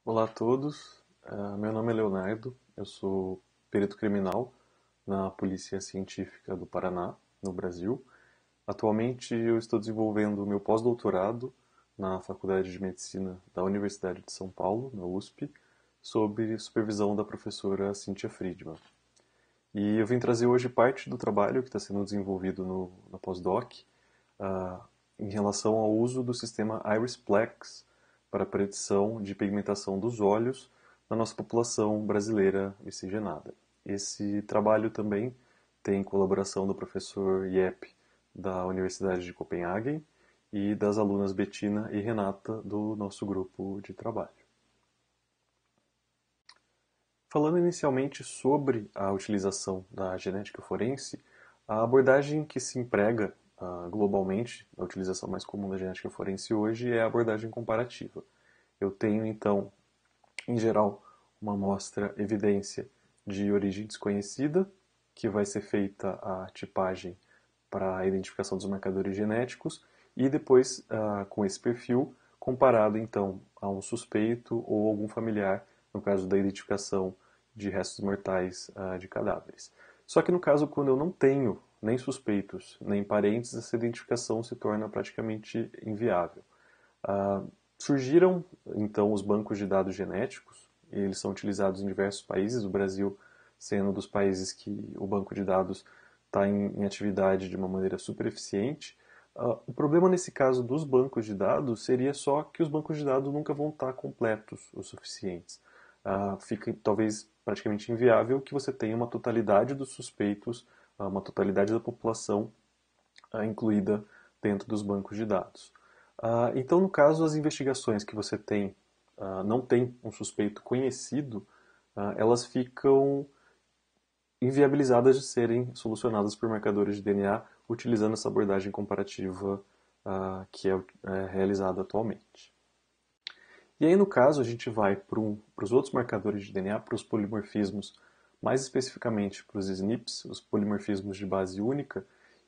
Olá a todos, meu nome é Leonardo, eu sou perito criminal na Polícia Científica do Paraná, no Brasil. Atualmente eu estou desenvolvendo o meu pós-doutorado na Faculdade de Medicina da Universidade de São Paulo, na USP, sob supervisão da professora Cíntia Friedman. E eu vim trazer hoje parte do trabalho que está sendo desenvolvido na pós-doc, ah, em relação ao uso do sistema IRIS-Plex para a predição de pigmentação dos olhos na nossa população brasileira miscigenada. Esse trabalho também tem colaboração do professor Jeppe, da Universidade de Copenhagen, e das alunas Bettina e Renata, do nosso grupo de trabalho. Falando inicialmente sobre a utilização da genética forense, a abordagem que se emprega globalmente, a utilização mais comum da genética forense hoje é a abordagem comparativa. Eu tenho, então, em geral, uma amostra evidência de origem desconhecida, que vai ser feita a tipagem para a identificação dos marcadores genéticos, e depois, com esse perfil, comparado então a um suspeito ou algum familiar, no caso da identificação de restos mortais de cadáveres. Só que no caso, quando eu não tenho nem suspeitos, nem parentes, essa identificação se torna praticamente inviável. Surgiram então os bancos de dados genéticos, e eles são utilizados em diversos países, o Brasil sendo um dos países que o banco de dados está em atividade de uma maneira super eficiente. O problema nesse caso dos bancos de dados seria só que os bancos de dados nunca vão estar completos o suficientes. Fica talvez praticamente inviável que você tenha uma totalidade dos suspeitos, uma totalidade da população incluída dentro dos bancos de dados. Então, no caso, as investigações que você tem, não tem um suspeito conhecido, elas ficam inviabilizadas de serem solucionadas por marcadores de DNA utilizando essa abordagem comparativa que é realizada atualmente. E aí, no caso, a gente vai para os outros marcadores de DNA, para os polimorfismos, mais especificamente para os SNPs, os polimorfismos de base única,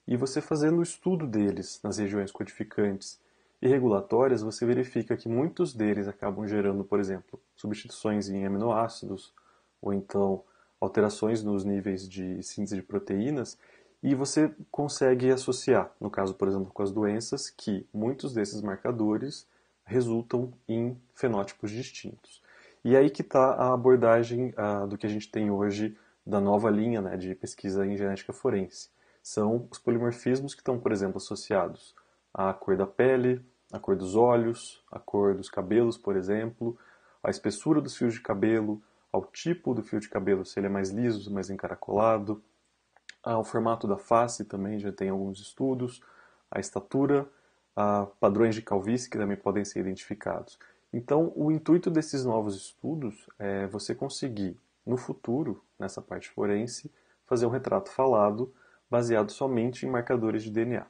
e você fazendo o estudo deles nas regiões codificantes e regulatórias, você verifica que muitos deles acabam gerando, por exemplo, substituições em aminoácidos, ou então alterações nos níveis de síntese de proteínas, e você consegue associar, no caso, por exemplo, com as doenças, que muitos desses marcadores resultam em fenótipos distintos. E aí que está a abordagem do que a gente tem hoje da nova linha, né, de pesquisa em genética forense. São os polimorfismos que estão, por exemplo, associados à cor da pele, à cor dos olhos, à cor dos cabelos, por exemplo, à espessura dos fios de cabelo, ao tipo do fio de cabelo, se ele é mais liso, mais encaracolado, ao formato da face também já tem alguns estudos, a estatura, a padrões de calvície que também podem ser identificados. Então, o intuito desses novos estudos é você conseguir, no futuro, nessa parte forense, fazer um retrato falado baseado somente em marcadores de DNA.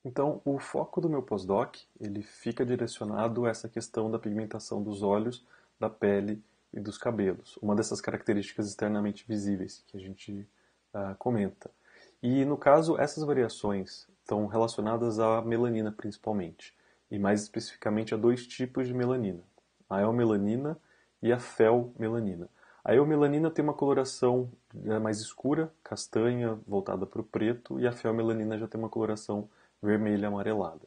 Então, o foco do meu pós-doc, ele fica direcionado a essa questão da pigmentação dos olhos, da pele e dos cabelos. Uma dessas características externamente visíveis que a gente comenta. E, no caso, essas variações estão relacionadas à melanina, principalmente. E, mais especificamente, a dois tipos de melanina. A eumelanina e a felmelanina. A eumelanina tem uma coloração mais escura, castanha, voltada para o preto, e a felmelanina já tem uma coloração vermelha amarelada.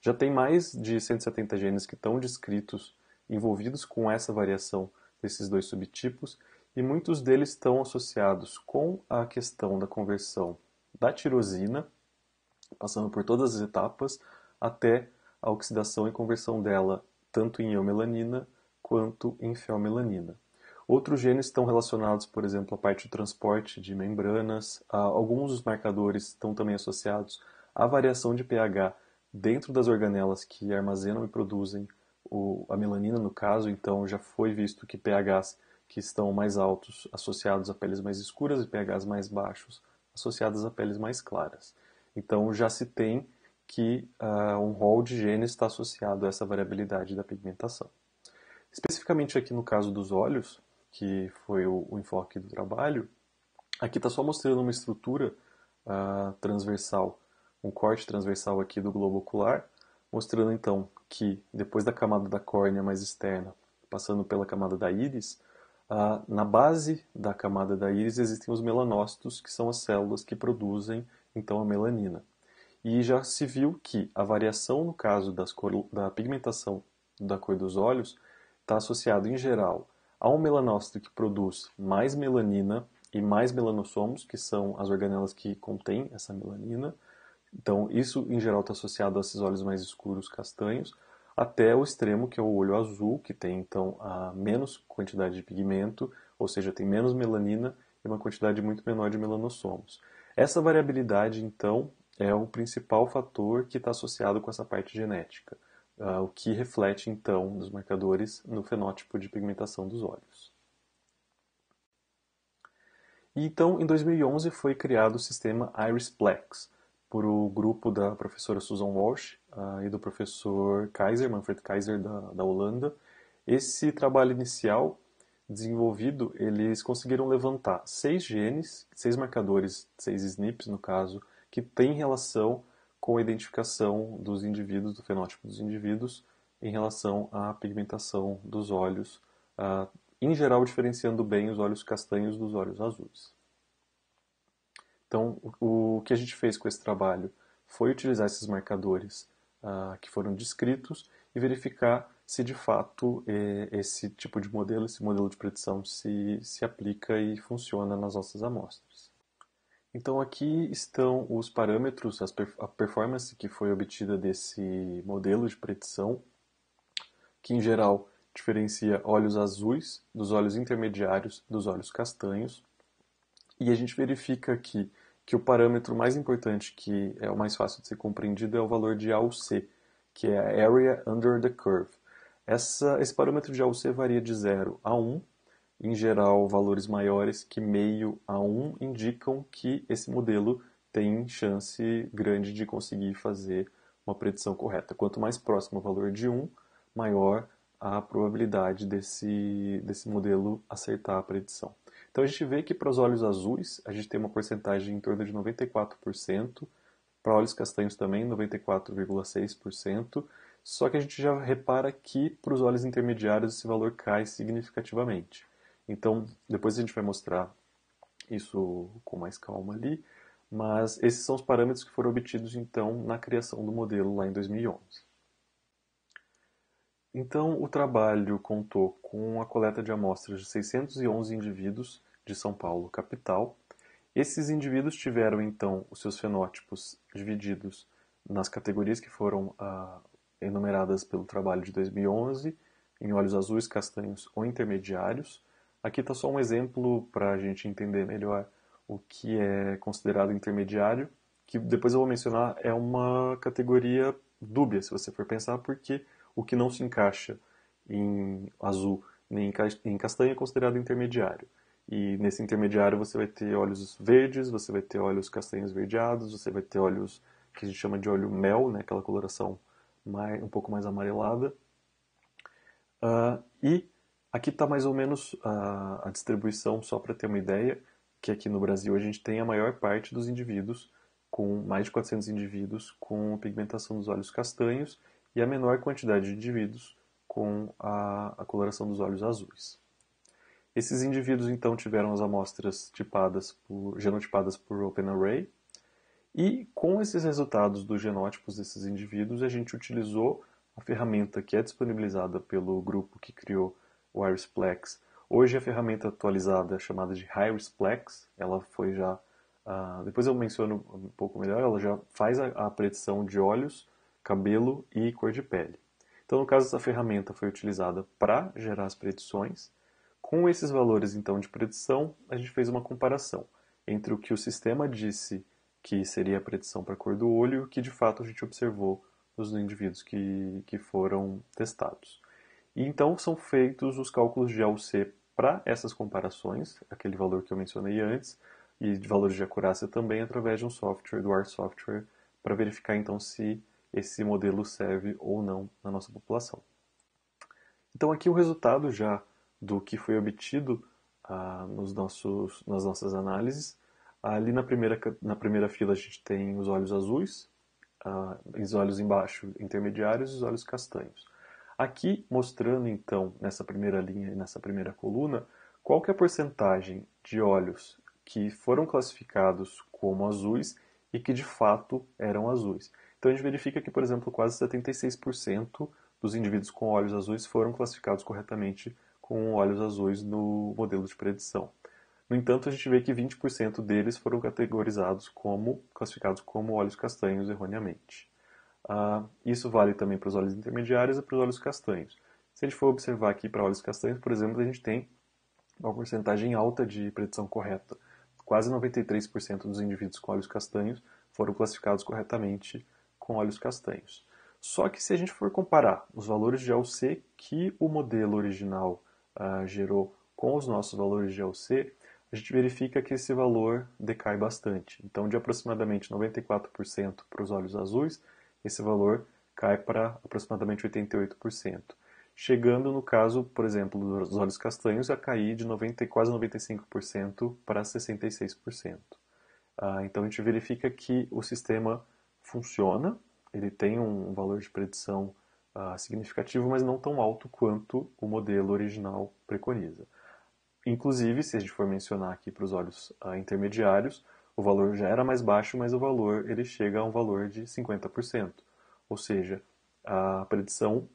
Já tem mais de 170 genes que estão descritos envolvidos com essa variação desses dois subtipos, e muitos deles estão associados com a questão da conversão da tirosina, passando por todas as etapas, até a oxidação e conversão dela tanto em eumelanina quanto em felmelanina. Outros genes estão relacionados, por exemplo, à parte do transporte de membranas. Alguns dos marcadores estão também associados à variação de pH dentro das organelas que armazenam e produzem a melanina, no caso. Então, já foi visto que pHs que estão mais altos associados a peles mais escuras e pHs mais baixos associados a peles mais claras. Então, já se tem que um rol de genes está associado a essa variabilidade da pigmentação. Especificamente aqui no caso dos olhos, que foi o enfoque do trabalho, aqui está só mostrando uma estrutura transversal, um corte transversal aqui do globo ocular, mostrando então que depois da camada da córnea mais externa, passando pela camada da íris, na base da camada da íris existem os melanócitos, que são as células que produzem então a melanina. E já se viu que a variação no caso da pigmentação da cor dos olhos está associado em geral a um melanócito que produz mais melanina e mais melanossomos, que são as organelas que contêm essa melanina. Então, isso em geral está associado a esses olhos mais escuros, castanhos, até o extremo, que é o olho azul, que tem então a menos quantidade de pigmento, ou seja, tem menos melanina e uma quantidade muito menor de melanossomos. Essa variabilidade, então, é o principal fator que está associado com essa parte genética, o que reflete, então, nos marcadores no fenótipo de pigmentação dos olhos. E, então, em 2011 foi criado o sistema IRIS-Plex, por o grupo da professora Susan Walsh e do professor Kaiser, Manfred Kaiser, da Holanda. Esse trabalho inicial desenvolvido, eles conseguiram levantar 6 genes, 6 marcadores, 6 SNPs no caso, que têm relação com a identificação dos indivíduos, do fenótipo dos indivíduos, em relação à pigmentação dos olhos, em geral diferenciando bem os olhos castanhos dos olhos azuis. Então, o que a gente fez com esse trabalho foi utilizar esses marcadores que foram descritos e verificar se de fato esse tipo de modelo, esse modelo de predição se aplica e funciona nas nossas amostras. Então aqui estão os parâmetros, a performance que foi obtida desse modelo de predição, que em geral diferencia olhos azuis dos olhos intermediários dos olhos castanhos. E a gente verifica aqui que o parâmetro mais importante, que é o mais fácil de ser compreendido, é o valor de AUC, que é a Area Under the Curve. Esse parâmetro de AUC varia de 0 a 1. Em geral, valores maiores que meio a 1 indicam que esse modelo tem chance grande de conseguir fazer uma predição correta. Quanto mais próximo o valor de 1, maior a probabilidade desse modelo acertar a predição. Então a gente vê que para os olhos azuis a gente tem uma porcentagem em torno de 94%, para olhos castanhos também 94,6%, só que a gente já repara que para os olhos intermediários esse valor cai significativamente. Então depois a gente vai mostrar isso com mais calma ali, mas esses são os parâmetros que foram obtidos então na criação do modelo lá em 2011. Então, o trabalho contou com a coleta de amostras de 611 indivíduos de São Paulo, capital. Esses indivíduos tiveram, então, os seus fenótipos divididos nas categorias que foram enumeradas pelo trabalho de 2011, em olhos azuis, castanhos ou intermediários. Aqui está só um exemplo para a gente entender melhor o que é considerado intermediário, que depois eu vou mencionar é uma categoria dúbia, se você for pensar, porque o que não se encaixa em azul nem em castanho é considerado intermediário. E nesse intermediário você vai ter olhos verdes, você vai ter olhos castanhos esverdeados, você vai ter olhos que a gente chama de olho mel, né, aquela coloração um pouco mais amarelada. E aqui está mais ou menos a distribuição, só para ter uma ideia, que aqui no Brasil a gente tem a maior parte dos indivíduos, com mais de 400 indivíduos com pigmentação dos olhos castanhos e a menor quantidade de indivíduos com a coloração dos olhos azuis. Esses indivíduos então tiveram as amostras genotipadas por OpenArray e com esses resultados dos genótipos desses indivíduos a gente utilizou a ferramenta que é disponibilizada pelo grupo que criou o IRIS-Plex. Hoje a ferramenta atualizada é chamada de HiRIS-Plex, ela foi já, depois eu menciono um pouco melhor, ela já faz a predição de olhos, cabelo e cor de pele. Então no caso essa ferramenta foi utilizada para gerar as predições. Com esses valores então de predição, a gente fez uma comparação entre o que o sistema disse que seria a predição para a cor do olho e o que de fato a gente observou nos indivíduos que foram testados. E então são feitos os cálculos de AUC para essas comparações, aquele valor que eu mencionei antes, e de valores de acurácia também através de um software, do R Software, para verificar então se esse modelo serve ou não na nossa população. Então aqui o resultado já do que foi obtido nas nossas análises. Ali na primeira fila a gente tem os olhos azuis, os olhos embaixo intermediários e os olhos castanhos. Aqui mostrando então nessa primeira linha e nessa primeira coluna qual que é a porcentagem de olhos que foram classificados como azuis e que de fato eram azuis. Então a gente verifica que, por exemplo, quase 76% dos indivíduos com olhos azuis foram classificados corretamente com olhos azuis no modelo de predição. No entanto, a gente vê que 20% deles foram classificados como olhos castanhos erroneamente. Isso vale também para os olhos intermediários e para os olhos castanhos. Se a gente for observar aqui para olhos castanhos, por exemplo, a gente tem uma porcentagem alta de predição correta. Quase 93% dos indivíduos com olhos castanhos foram classificados corretamente com olhos castanhos. Só que se a gente for comparar os valores de AUC que o modelo original gerou com os nossos valores de AUC, a gente verifica que esse valor decai bastante. Então, de aproximadamente 94% para os olhos azuis, esse valor cai para aproximadamente 88%. Chegando, no caso, por exemplo, dos olhos castanhos, a cair de quase 95% para 66%. Então, a gente verifica que o sistema funciona, ele tem um valor de predição significativo, mas não tão alto quanto o modelo original preconiza. Inclusive, se a gente for mencionar aqui para os olhos intermediários, o valor já era mais baixo, mas o valor ele chega a um valor de 50%. Ou seja, a predição,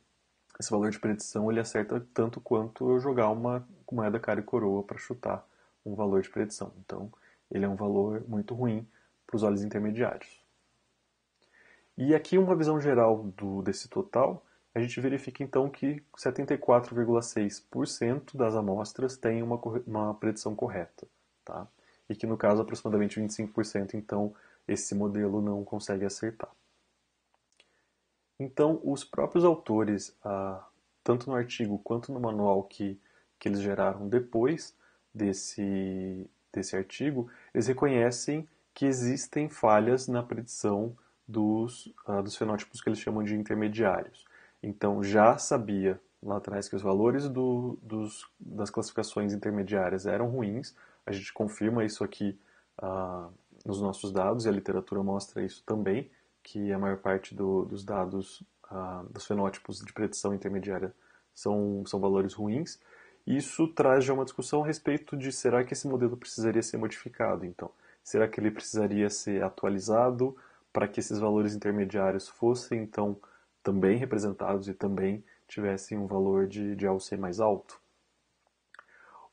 esse valor de predição ele acerta tanto quanto eu jogar uma moeda cara e coroa para chutar um valor de predição. Então, ele é um valor muito ruim para os olhos intermediários. E aqui uma visão geral desse total, a gente verifica então que 74,6% das amostras têm uma predição correta, tá? E que no caso aproximadamente 25% então esse modelo não consegue acertar. Então os próprios autores, tanto no artigo quanto no manual que eles geraram depois desse artigo, eles reconhecem que existem falhas na predição dos fenótipos que eles chamam de intermediários. Então, já sabia lá atrás que os valores das classificações intermediárias eram ruins. A gente confirma isso aqui nos nossos dados, e a literatura mostra isso também, que a maior parte dos dados dos fenótipos de predição intermediária são valores ruins. Isso traz já uma discussão a respeito de será que esse modelo precisaria ser modificado, então. Será que ele precisaria ser atualizado para que esses valores intermediários fossem, então, também representados e também tivessem um valor de AUC mais alto?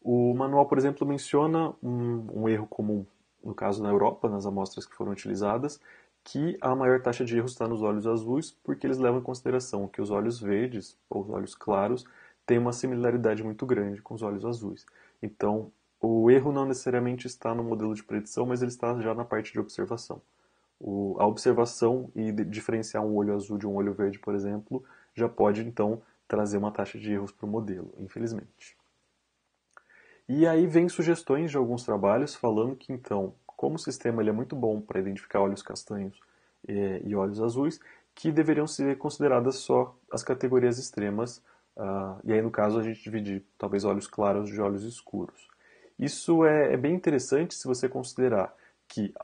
O manual, por exemplo, menciona um erro comum, no caso na Europa, nas amostras que foram utilizadas, que a maior taxa de erro está nos olhos azuis, porque eles levam em consideração que os olhos verdes, ou os olhos claros, têm uma similaridade muito grande com os olhos azuis. Então, o erro não necessariamente está no modelo de predição, mas ele está já na parte de observação. A observação e diferenciar um olho azul de um olho verde, por exemplo, já pode então trazer uma taxa de erros para o modelo, infelizmente. E aí vem sugestões de alguns trabalhos falando que então, como o sistema ele é muito bom para identificar olhos castanhos e olhos azuis, que deveriam ser consideradas só as categorias extremas, e aí no caso a gente dividir talvez olhos claros de olhos escuros. Isso é bem interessante se você considerar que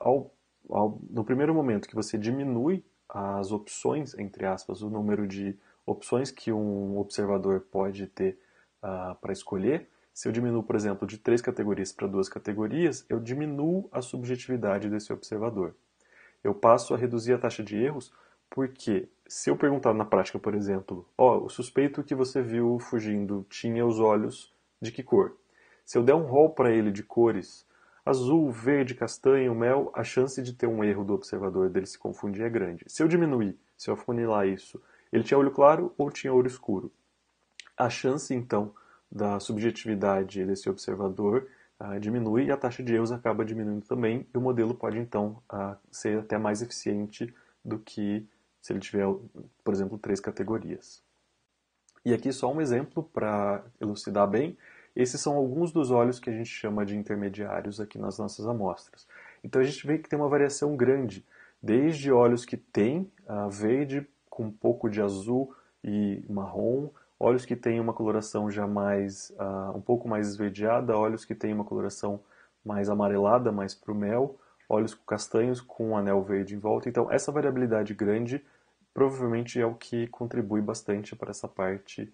no primeiro momento que você diminui as opções, entre aspas, o número de opções que um observador pode ter para escolher, se eu diminuo, por exemplo, de 3 categorias para 2 categorias, eu diminuo a subjetividade desse observador. Eu passo a reduzir a taxa de erros porque se eu perguntar na prática, por exemplo, o suspeito que você viu fugindo tinha os olhos de que cor? Se eu der um rol para ele de cores, azul, verde, castanho, mel, a chance de ter um erro do observador dele se confundir é grande. Se eu diminuir, se eu afunilar isso, ele tinha olho claro ou tinha olho escuro? A chance, então, da subjetividade desse observador diminui e a taxa de erros acaba diminuindo também, e o modelo pode, então, ser até mais eficiente do que se ele tiver, por exemplo, 3 categorias. E aqui só um exemplo para elucidar bem. Esses são alguns dos olhos que a gente chama de intermediários aqui nas nossas amostras. Então a gente vê que tem uma variação grande, desde olhos que têm verde com um pouco de azul e marrom, olhos que têm uma coloração já um pouco mais esverdeada, olhos que têm uma coloração mais amarelada, mais para o mel, olhos castanhos com um anel verde em volta. Então, essa variabilidade grande provavelmente é o que contribui bastante para essa parte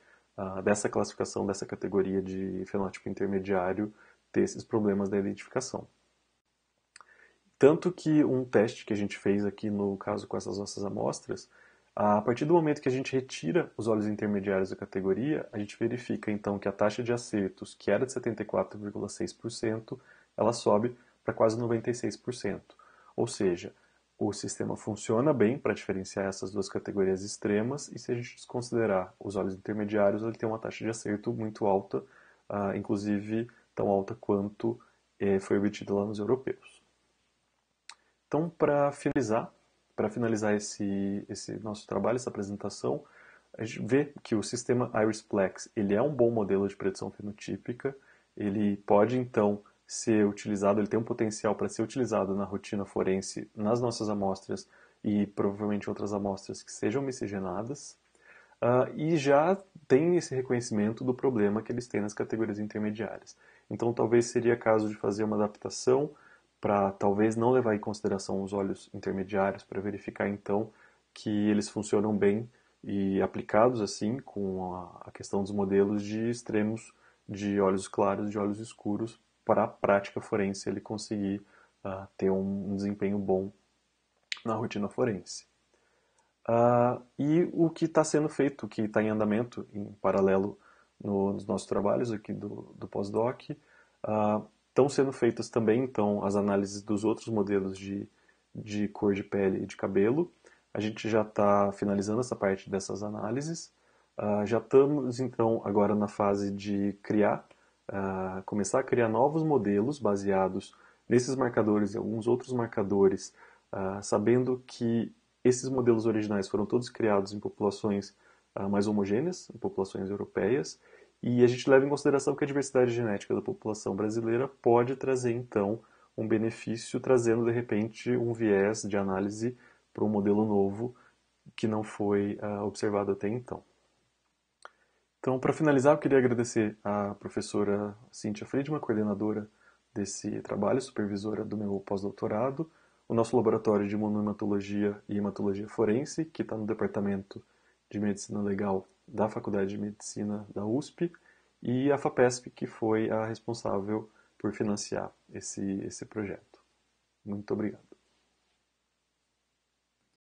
dessa classificação, dessa categoria de fenótipo intermediário, ter esses problemas da identificação. Tanto que um teste que a gente fez aqui no caso com essas nossas amostras, a partir do momento que a gente retira os óleos intermediários da categoria, a gente verifica então que a taxa de acertos, que era de 74,6%, ela sobe para quase 96%. Ou seja, o sistema funciona bem para diferenciar essas duas categorias extremas, e se a gente desconsiderar os óleos intermediários, ele tem uma taxa de acerto muito alta, inclusive tão alta quanto foi obtida lá nos europeus. Então, para finalizar esse nosso trabalho, essa apresentação, a gente vê que o sistema IRIS-Plex ele é um bom modelo de predição fenotípica. Ele pode, então, ser utilizado, ele tem um potencial para ser utilizado na rotina forense nas nossas amostras e provavelmente outras amostras que sejam miscigenadas. E já tem esse reconhecimento do problema que eles têm nas categorias intermediárias. Então, talvez seria caso de fazer uma adaptação para talvez não levar em consideração os óleos intermediários, para verificar então que eles funcionam bem e aplicados assim com a questão dos modelos de extremos de óleos claros, de óleos escuros, para a prática forense ele conseguir ter um desempenho bom na rotina forense. E o que está sendo feito, o que está em andamento em paralelo nos nossos trabalhos aqui do pós-doc, estão sendo feitas também então as análises dos outros modelos de cor de pele e de cabelo. A gente já está finalizando essa parte dessas análises. Já estamos então agora na fase de começar a criar novos modelos baseados nesses marcadores e alguns outros marcadores, sabendo que esses modelos originais foram todos criados em populações mais homogêneas, em populações europeias, e a gente leva em consideração que a diversidade genética da população brasileira pode trazer, então, um benefício, trazendo, de repente, um viés de análise para um modelo novo que não foi observado até então. Então, para finalizar, eu queria agradecer à professora Cíntia Friedman, coordenadora desse trabalho, supervisora do meu pós-doutorado, o nosso laboratório de imunohematologia e hematologia forense, que está no Departamento de Medicina Legal da Faculdade de Medicina da USP, e a FAPESP, que foi a responsável por financiar esse projeto. Muito obrigado.